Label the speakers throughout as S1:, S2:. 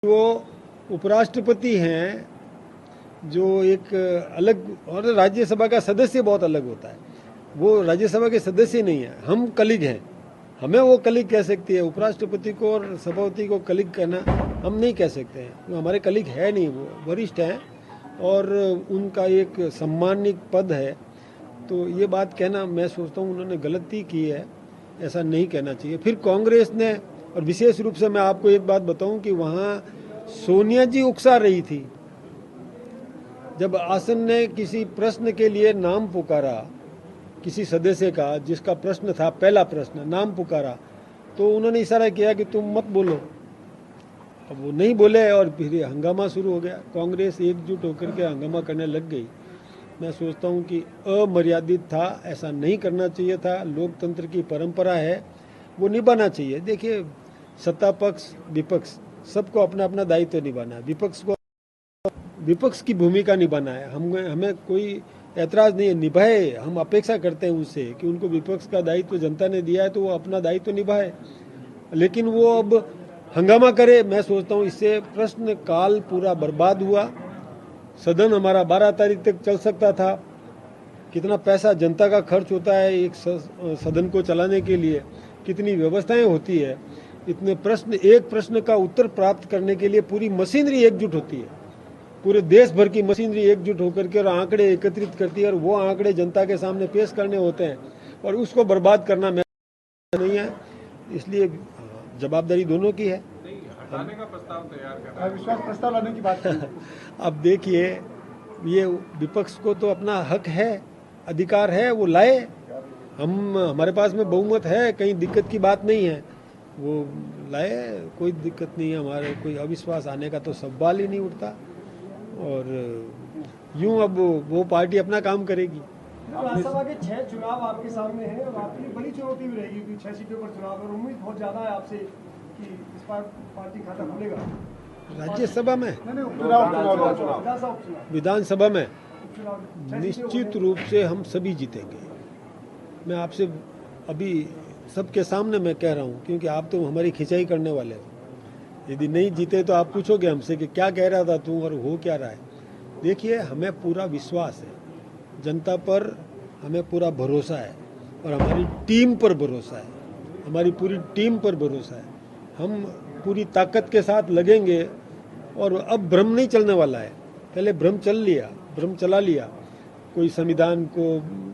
S1: वो उपराष्ट्रपति हैं जो एक अलग, और राज्यसभा का सदस्य बहुत अलग होता है। वो राज्यसभा के सदस्य नहीं है, हम कलीग हैं। हमें वो कलीग कह सकती है, उपराष्ट्रपति को और सभापति को कलीग कहना हम नहीं कह सकते हैं। वो हमारे कलीग है नहीं, वो वरिष्ठ हैं और उनका एक सम्मानित पद है। तो ये बात कहना, मैं सोचता हूँ उन्होंने गलती की है, ऐसा नहीं कहना चाहिए। फिर कांग्रेस ने, और विशेष रूप से मैं आपको एक बात बताऊं कि वहाँ सोनिया जी उकसा रही थी। जब आसन ने किसी प्रश्न के लिए नाम पुकारा, किसी सदस्य का जिसका प्रश्न था, पहला प्रश्न नाम पुकारा, तो उन्होंने इशारा किया कि तुम मत बोलो। अब वो नहीं बोले और फिर हंगामा शुरू हो गया। कांग्रेस एकजुट होकर के हंगामा करने लग गई। मैं सोचता हूँ कि अमर्यादित था, ऐसा नहीं करना चाहिए था। लोकतंत्र की परंपरा है, वो निभाना चाहिए। देखिए, सत्ता पक्ष विपक्ष सबको अपना अपना दायित्व निभाना है। विपक्ष को विपक्ष की भूमिका निभाना है। हमें कोई ऐतराज नहीं है, निभाए। हम अपेक्षा करते हैं उससे कि उनको विपक्ष का दायित्व जनता ने दिया है तो वो अपना दायित्व निभाए, लेकिन वो अब हंगामा करे। मैं सोचता हूँ इससे प्रश्न काल पूरा बर्बाद हुआ। सदन हमारा 12 तारीख तक चल सकता था। कितना पैसा जनता का खर्च होता है एक सदन को चलाने के लिए, कितनी व्यवस्थाएं होती है, इतने प्रश्न, एक प्रश्न का उत्तर प्राप्त करने के लिए पूरी मशीनरी एकजुट होती है। पूरे देश भर की मशीनरी एकजुट होकर के और आंकड़े एकत्रित करती है, और वो आंकड़े जनता के सामने पेश करने होते हैं, और उसको बर्बाद करना मैं नहीं है। इसलिए जवाबदारी दोनों की है।
S2: हटाने का प्रस्ताव तैयार करना,
S3: अविश्वास प्रस्ताव लाने की बात है।
S1: अब देखिए, ये विपक्ष को तो अपना हक है, अधिकार है, वो लाए। हमारे पास में बहुमत है, कहीं दिक्कत की बात नहीं है, वो लाए, कोई दिक्कत नहीं है। हमारे कोई अविश्वास आने का तो सवाल ही नहीं उठता। और यूं अब वो पार्टी अपना काम करेगी।
S3: राज्यसभा के 6 चुनाव आपके सामने हैं और आपके लिए बड़ी चुनौती भी रहेगी कि 6 सीटों पर चुनाव, और उम्मीद बहुत ज्यादा है आपसे कि इस बार पार्टी खाता खुलेगा।
S1: राज्यसभा में, विधानसभा में निश्चित रूप से हम सभी जीतेंगे। मैं आपसे अभी सबके सामने मैं कह रहा हूँ, क्योंकि आप तो हमारी खिंचाई करने वाले हो। यदि नहीं जीते तो आप पूछोगे हमसे कि क्या कह रहा था तू और हो क्या रहा है। देखिए, हमें पूरा विश्वास है जनता पर, हमें पूरा भरोसा है, और हमारी टीम पर भरोसा है, हमारी पूरी टीम पर भरोसा है। हम पूरी ताकत के साथ लगेंगे, और अब भ्रम नहीं चलने वाला है। पहले भ्रम चला लिया। कोई संविधान को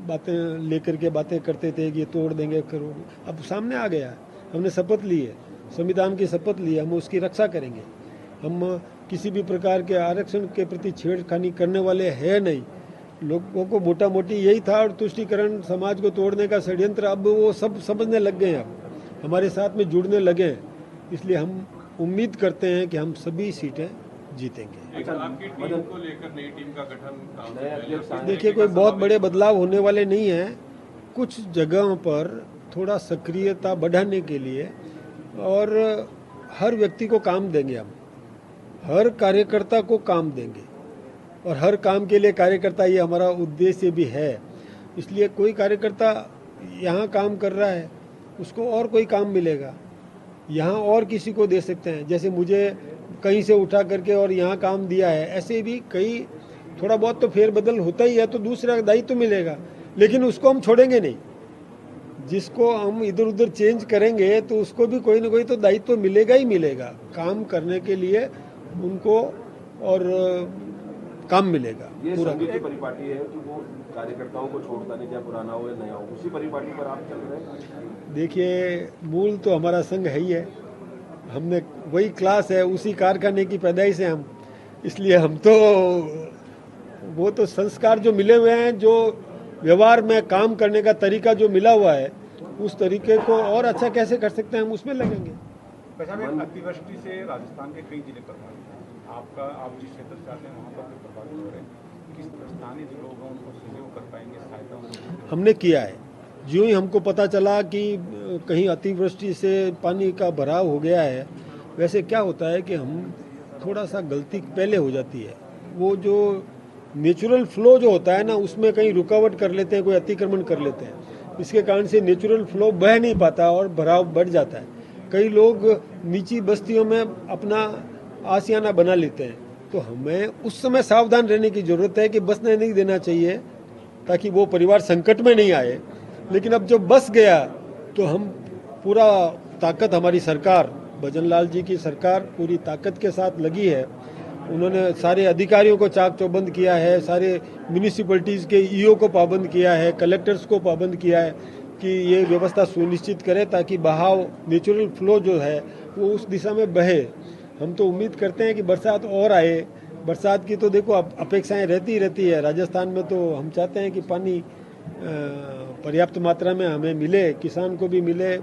S1: बातें लेकर के बातें करते थे कि ये तोड़ देंगे, करोगे। अब सामने आ गया है, हमने शपथ ली है, संविधान की शपथ ली है, हम उसकी रक्षा करेंगे। हम किसी भी प्रकार के आरक्षण के प्रति छेड़खानी करने वाले हैं नहीं। लोगों को मोटा मोटी यही था, और तुष्टीकरण समाज को तोड़ने का षड्यंत्र अब वो सब समझने लग गए हैं, अब हमारे साथ में जुड़ने लगे हैं। इसलिए हम उम्मीद करते हैं कि हम सभी सीटें जीतेंगे।
S2: आपकी टीम को लेकर नई टीम का गठन,
S1: देखिए, कोई बहुत बड़े बदलाव होने वाले नहीं हैं। कुछ जगहों पर थोड़ा सक्रियता बढ़ाने के लिए, और हर व्यक्ति को काम देंगे हम, हर कार्यकर्ता को काम देंगे, और हर काम के लिए कार्यकर्ता, ये हमारा उद्देश्य भी है। इसलिए कोई कार्यकर्ता यहाँ काम कर रहा है, उसको और कोई काम मिलेगा, यहाँ और किसी को दे सकते हैं। जैसे मुझे कहीं से उठा करके और यहाँ काम दिया है, ऐसे भी कई थोड़ा बहुत तो फेरबदल होता ही है, तो दूसरा दायित्व तो मिलेगा, लेकिन उसको हम छोड़ेंगे नहीं। जिसको हम इधर उधर चेंज करेंगे तो उसको भी कोई ना कोई तो दायित्व मिलेगा ही मिलेगा, काम करने के लिए उनको, और काम मिलेगा।
S4: ये संघ की परिपाटी है कि वो कार्यकर्ताओं को छोड़ता नहीं, चाहे पुराना हो या नया हो, उसी परिपाटी पर आप चल रहे हैं।
S1: देखिए, मूल तो हमारा संघ है ही है, हमने वही क्लास है, उसी कारखाने की पैदाइश है हम। इसलिए हम तो, वो तो संस्कार जो मिले हुए हैं, जो व्यवहार में काम करने का तरीका जो मिला हुआ है, उस तरीके को और अच्छा कैसे कर सकते हैं, हम उसमें लगेंगे।
S2: अतिवृष्टि से राजस्थान के कई जिले प्रभावित हैं, आप जिस क्षेत्र से आते हैं वहाँ पर भी प्रभावित हो रहे हैं। किस स्थानीय जो लोग हैं उनको सहयोग कर पाएंगे, सहायता
S1: हमने किया है। जो ही हमको पता चला कि कहीं अतिवृष्टि से पानी का भराव हो गया है, वैसे क्या होता है कि हम थोड़ा सा गलती पहले हो जाती है, वो जो नेचुरल फ्लो जो होता है ना, उसमें कहीं रुकावट कर लेते हैं, कोई अतिक्रमण कर लेते हैं। इसके कारण से नेचुरल फ्लो बह नहीं पाता और भराव बढ़ जाता है। कई लोग निची बस्तियों में अपना आशियाना बना लेते हैं। तो हमें उस समय सावधान रहने की ज़रूरत है कि बसने नहीं देना चाहिए ताकि वो परिवार संकट में नहीं आए। लेकिन अब जब बस गया तो हम पूरा ताकत, हमारी सरकार, भजनलाल जी की सरकार पूरी ताकत के साथ लगी है। उन्होंने सारे अधिकारियों को चाक चौबंद किया है, सारे म्यूनिसिपैलिटीज़ के ईओ को पाबंद किया है, कलेक्टर्स को पाबंद किया है कि ये व्यवस्था सुनिश्चित करे ताकि बहाव, नेचुरल फ्लो जो है वो उस दिशा में बहे। हम तो उम्मीद करते हैं कि बरसात और आए। बरसात की तो देखो अपेक्षाएं रहती है। राजस्थान में तो हम चाहते हैं कि पानी पर्याप्त मात्रा में हमें मिले, किसान को भी मिले,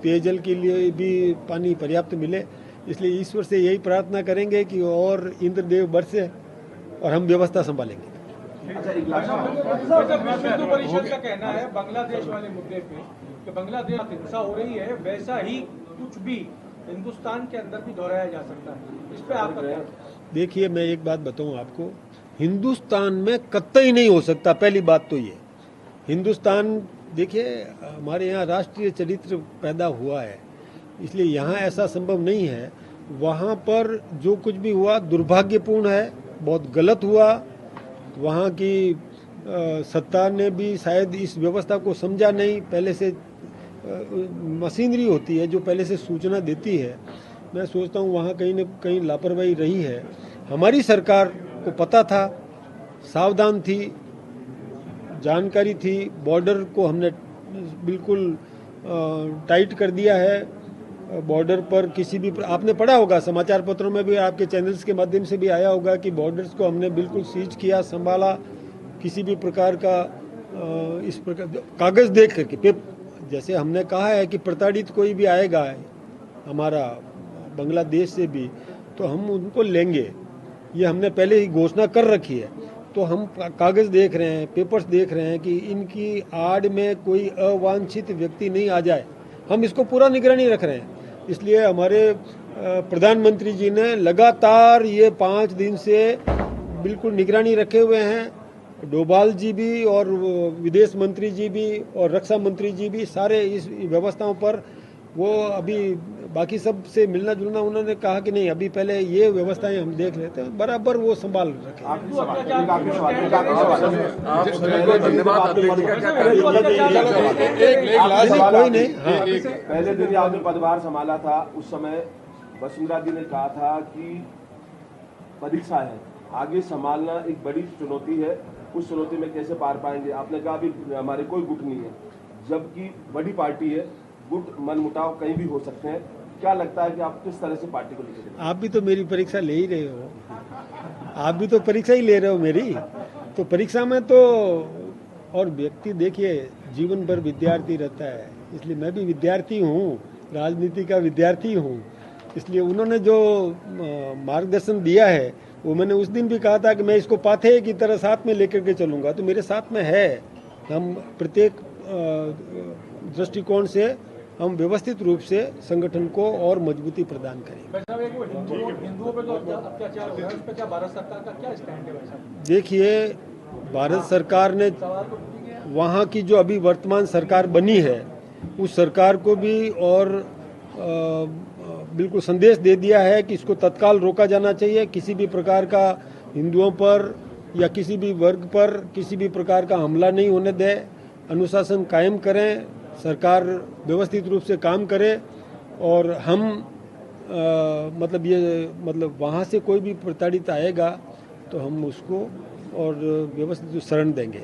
S1: पेयजल के लिए भी पानी पर्याप्त मिले। इसलिए ईश्वर से यही प्रार्थना करेंगे कि और इंद्रदेव बरसे और हम व्यवस्था संभालेंगे।
S4: अच्छा, एक लास्ट
S2: विश्व हिंदू परिषद का कहना है बांग्लादेश वाले मुद्दे पे कि बांग्लादेश में हिंसा हो रही है, वैसा ही कुछ भी हिंदुस्तान के अंदर भी दोहराया जा सकता है। इस पे आपका क्या?
S1: देखिए, मैं एक बात बताऊं आपको, हिंदुस्तान में कतई नहीं हो सकता। पहली बात तो ये, हिंदुस्तान, देखिए हमारे यहाँ राष्ट्रीय चरित्र पैदा हुआ है, इसलिए यहाँ ऐसा संभव नहीं है। वहाँ पर जो कुछ भी हुआ दुर्भाग्यपूर्ण है, बहुत गलत हुआ। वहाँ की सत्ता ने भी शायद इस व्यवस्था को समझा नहीं। पहले से मशीनरी होती है जो पहले से सूचना देती है। मैं सोचता हूँ वहाँ कहीं न कहीं लापरवाही रही है। हमारी सरकार को पता था, सावधान थी, जानकारी थी। बॉर्डर को हमने बिल्कुल टाइट कर दिया है। बॉर्डर पर किसी भी, आपने पढ़ा होगा समाचार पत्रों में भी, आपके चैनल्स के माध्यम से भी आया होगा कि बॉर्डर्स को हमने बिल्कुल सीज किया, संभाला। किसी भी प्रकार का इस प्रकार कागज़ देख करके, जैसे हमने कहा है कि प्रताड़ित कोई भी आएगा हमारा बांग्लादेश से भी तो हम उनको लेंगे, ये हमने पहले ही घोषणा कर रखी है। तो हम कागज़ देख रहे हैं, पेपर्स देख रहे हैं कि इनकी आड़ में कोई अवांछित व्यक्ति नहीं आ जाए। हम इसको पूरा निगरानी रख रहे हैं। इसलिए हमारे प्रधानमंत्री जी ने लगातार ये 5 दिन से बिल्कुल निगरानी रखे हुए हैं। डोभाल जी भी और विदेश मंत्री जी भी और रक्षा मंत्री जी भी सारे इस व्यवस्थाओं पर, वो अभी बाकी सब से मिलना जुलना, उन्होंने कहा कि नहीं, अभी पहले ये व्यवस्थाएं हम देख लेते हैं, बराबर वो संभाल रखें। कोई नहीं।
S4: पहले दिन आपने पदभार संभाला था, उस समय वसुंधरा जी ने कहा था कि परीक्षा है, आगे संभालना एक बड़ी चुनौती है, उस चुनौती में कैसे पार पाएंगे? आपने कहा अभी हमारे कोई गुट नहीं है, जबकि बड़ी पार्टी है, गुट मनमुटाव कहीं भी हो सकते हैं। क्या लगता है कि आप किस तरह से पार्टी को लेकर?
S1: आप भी तो मेरी परीक्षा ले ही रहे हो, आप भी तो परीक्षा ही ले रहे हो मेरी। तो परीक्षा में तो, और व्यक्ति देखिए जीवन भर विद्यार्थी रहता है, इसलिए मैं भी विद्यार्थी हूँ, राजनीति का विद्यार्थी हूँ। इसलिए उन्होंने जो मार्गदर्शन दिया है वो मैंने उस दिन भी कहा था कि मैं इसको पाथे की तरह साथ में लेकर के चलूँगा, तो मेरे साथ में है। हम प्रत्येक दृष्टिकोण से हम व्यवस्थित रूप से संगठन को और मजबूती प्रदान करेंगे।
S2: हिंदुओं पे जो अत्याचार हो रहा है, उस पे क्या भारत सरकार का क्या स्टैंड है?
S1: देखिए, भारत सरकार ने वहाँ की जो अभी वर्तमान सरकार बनी है, उस सरकार को भी और बिल्कुल संदेश दे दिया है कि इसको तत्काल रोका जाना चाहिए। किसी भी प्रकार का हिंदुओं पर या किसी भी वर्ग पर किसी भी प्रकार का हमला नहीं होने दे, अनुशासन कायम करें, सरकार व्यवस्थित रूप से काम करे। और हम मतलब वहाँ से कोई भी प्रताड़ित आएगा तो हम उसको और व्यवस्थित शरण देंगे।